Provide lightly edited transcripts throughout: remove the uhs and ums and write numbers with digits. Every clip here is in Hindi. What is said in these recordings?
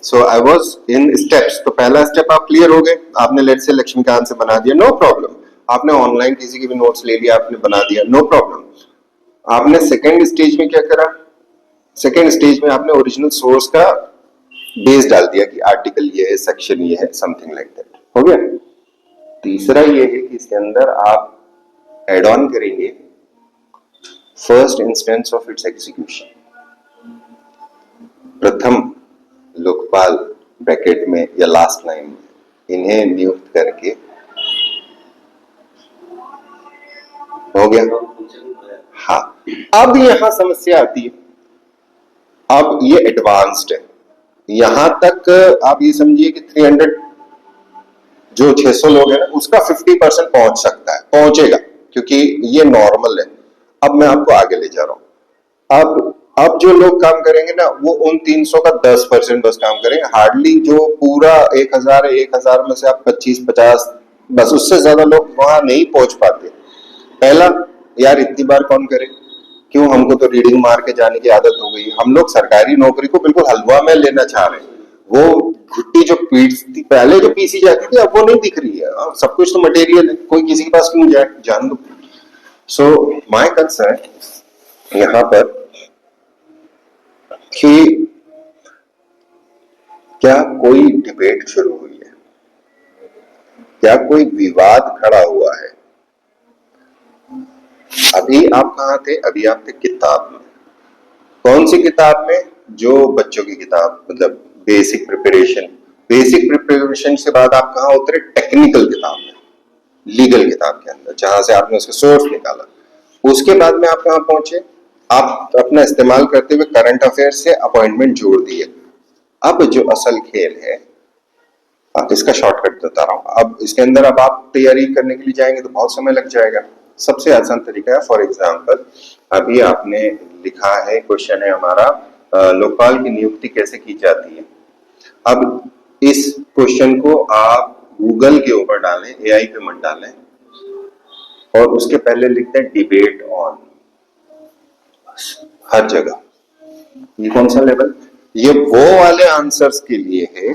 So I was in steps. तो पहला स्टेप आप क्लियर हो गए, आपने लेट से लक्ष्मीकांत से बना दिया, नो प्रॉब्लम। आपने ऑनलाइन किसी के भी नोट्स ले लिया, आपने बना दिया, नो प्रॉब्लम। आपने सेकेंड स्टेज में क्या करा, सेकेंड स्टेज में आपने ओरिजिनल सोर्स का बेस डाल दिया कि आर्टिकल ये है, सेक्शन ये है, समथिंग लाइक दैट, हो गया। तीसरा ये है कि इसके अंदर आप एड ऑन करेंगे first instance of its execution. प्रथम लोकपाल ब्रैकेट में या लास्ट लाइन में इन्हें नियुक्त करके, हो गया। हाँ, अब यहां समस्या आती है, अब ये एडवांस्ड है। यहां तक आप ये समझिए कि 300 जो 600 लोग हैं ना, उसका 50% पहुंच सकता है, पहुंचेगा, क्योंकि ये नॉर्मल है। अब मैं आपको आगे ले जा रहा हूं। अब जो लोग काम करेंगे ना, वो उन 300 का 10% बस काम करेंगे। हार्डली जो पूरा 1000 है, 1000 में से आप 25-50, बस उससे ज्यादा लोग वहां नहीं पहुंच पाते। पहला, यार इतनी बार कौन करे, क्यों, हमको तो रीडिंग मार के जाने की आदत हो गई। हम लोग सरकारी नौकरी को बिल्कुल हलवा में लेना चाह रहे हैं। वो घुट्टी जो पीटती, पहले जो पीसी जाती थी, अब वो नहीं दिख रही है। सब कुछ तो मटेरियल है, कोई किसी के पास क्यों जाए, जान दो। सो माय कंसर्न यहां पर कि क्या कोई डिबेट शुरू हुई है, क्या कोई विवाद खड़ा हुआ है। अभी आप कहां थे, अभी आप थे किताब में। कौन सी किताब में, जो बच्चों की किताब, मतलब बेसिक प्रिपरेशन। बेसिक प्रिपरेशन से बाद आप कहां उतरे, टेक्निकल किताब में, लीगल किताब के अंदर, जहां से आपने उसका सोर्स निकाला। उसके बाद में आप कहां पहुंचे, आप अपना इस्तेमाल करते हुए करंट अफेयर से अपॉइंटमेंट जोड़ दिए। अब जो असल खेल है, आप इसका शॉर्टकट बता रहा हूं। अब इसके अंदर अब आप तैयारी करने के लिए जाएंगे तो बहुत समय लग जाएगा। सबसे आसान तरीका है, फॉर एग्जाम्पल अभी आपने लिखा है, क्वेश्चन है हमारा, लोकपाल की नियुक्ति कैसे की जाती है। अब इस क्वेश्चन को आप गूगल के ऊपर डालें, एआई पे मत डालें, और उसके पहले लिखते हैं डिबेट ऑन, हर जगह। ये कौन सा लेवल, ये वो वाले आंसर्स के लिए है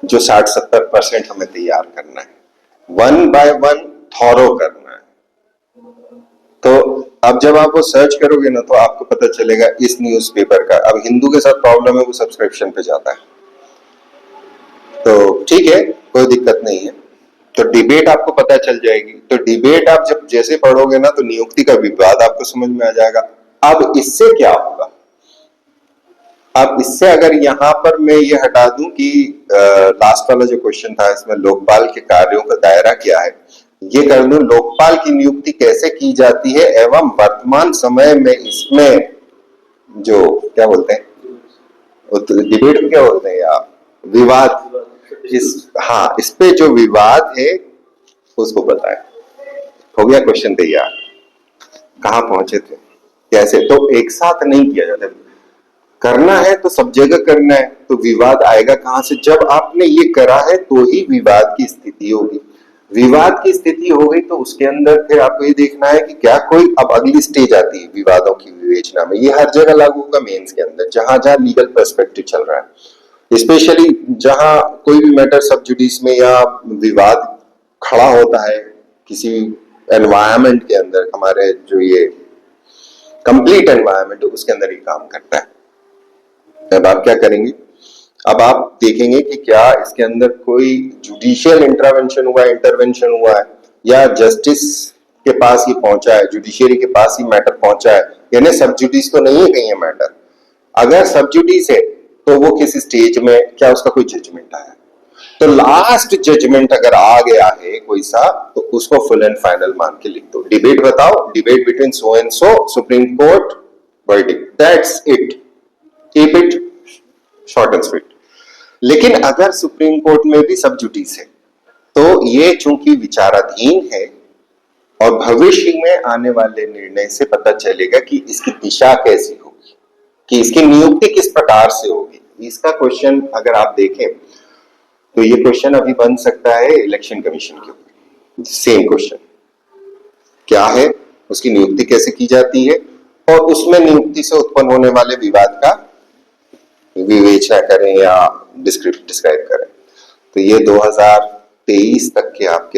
जो 60-70% हमें तैयार करना है, 1 by 1 थॉरो करना है। तो अब जब आप वो सर्च करोगे ना, तो आपको पता चलेगा इस न्यूज़पेपर का। अब हिंदू के साथ प्रॉब्लम है, वो सब्सक्रिप्शन पे जाता है, तो ठीक है, कोई दिक्कत नहीं है। तो डिबेट आपको पता चल जाएगी। तो डिबेट आप जब जैसे पढ़ोगे ना, तो नियुक्ति का विवाद आपको समझ में आ जाएगा। अब इससे क्या होगा, अब इससे अगर यहां पर मैं ये हटा दूं कि लास्ट वाला जो क्वेश्चन था, इसमें लोकपाल के कार्यों का दायरा क्या है, ये कर दूं लोकपाल की नियुक्ति कैसे की जाती है एवं वर्तमान समय में इसमें जो क्या बोलते हैं, डिबेट क्या बोलते हैं आप, विवाद, हाँ, इस पे जो विवाद है उसको बताएं। हो गया क्वेश्चन तैयार। कहां पहुंचे थे, कैसे, तो एक साथ नहीं किया जाता। करना है तो सब जगह करना है, तो विवाद आएगा कहां से, जब आपने ये करा है तो ही विवाद की स्थिति होगी। विवाद की स्थिति हो गई तो उसके अंदर फिर आपको ये देखना है कि क्या कोई, अब अगली स्टेज आती है विवादों की विवेचना में। ये हर जगह लागू होगा, मेंस के अंदर जहां जहां लीगल पर्सपेक्टिव चल रहा है, स्पेशली जहां कोई भी मैटर सब जुडिस में या विवाद खड़ा होता है किसी एनवायरमेंट के अंदर, हमारे जो ये कंप्लीट एनवायरमेंट उसके अंदर ही काम करता है। अब आप क्या करेंगे, अब आप देखेंगे कि क्या इसके अंदर कोई जुडिशियल इंटरवेंशन हुआ है, या जस्टिस के पास ही पहुंचा है, जुडिशियरी के पास ही मैटर पहुंचा है, यानी सब जुडिस तो नहीं है कहीं मैटर। अगर सब जुडिस है तो वो किस स्टेज में, क्या उसका कोई जजमेंट आया, तो लास्ट जजमेंट अगर आ गया है कोई सा, तो उसको फुल एंड फाइनल मान के लिख दो। डिबेट बताओ, debate between so and so, supreme court verdict, that's it, keep it short and sweet. लेकिन अगर सुप्रीम कोर्ट में भी सब जुडिस है, तो ये चूंकि विचाराधीन है और भविष्य में आने वाले निर्णय से पता चलेगा कि इसकी दिशा कैसी होगी, कि इसकी नियुक्ति किस प्रकार से होगी। इसका क्वेश्चन अगर आप देखें तो ये क्वेश्चन अभी बन सकता है इलेक्शन कमीशन के ऊपर। सेम क्वेश्चन क्या है, उसकी नियुक्ति कैसे की जाती है, और उसमें नियुक्ति से उत्पन्न होने वाले विवाद का विवेचन विवेचना करें या डिस्क्राइब करें। तो ये 2023 तक के आपके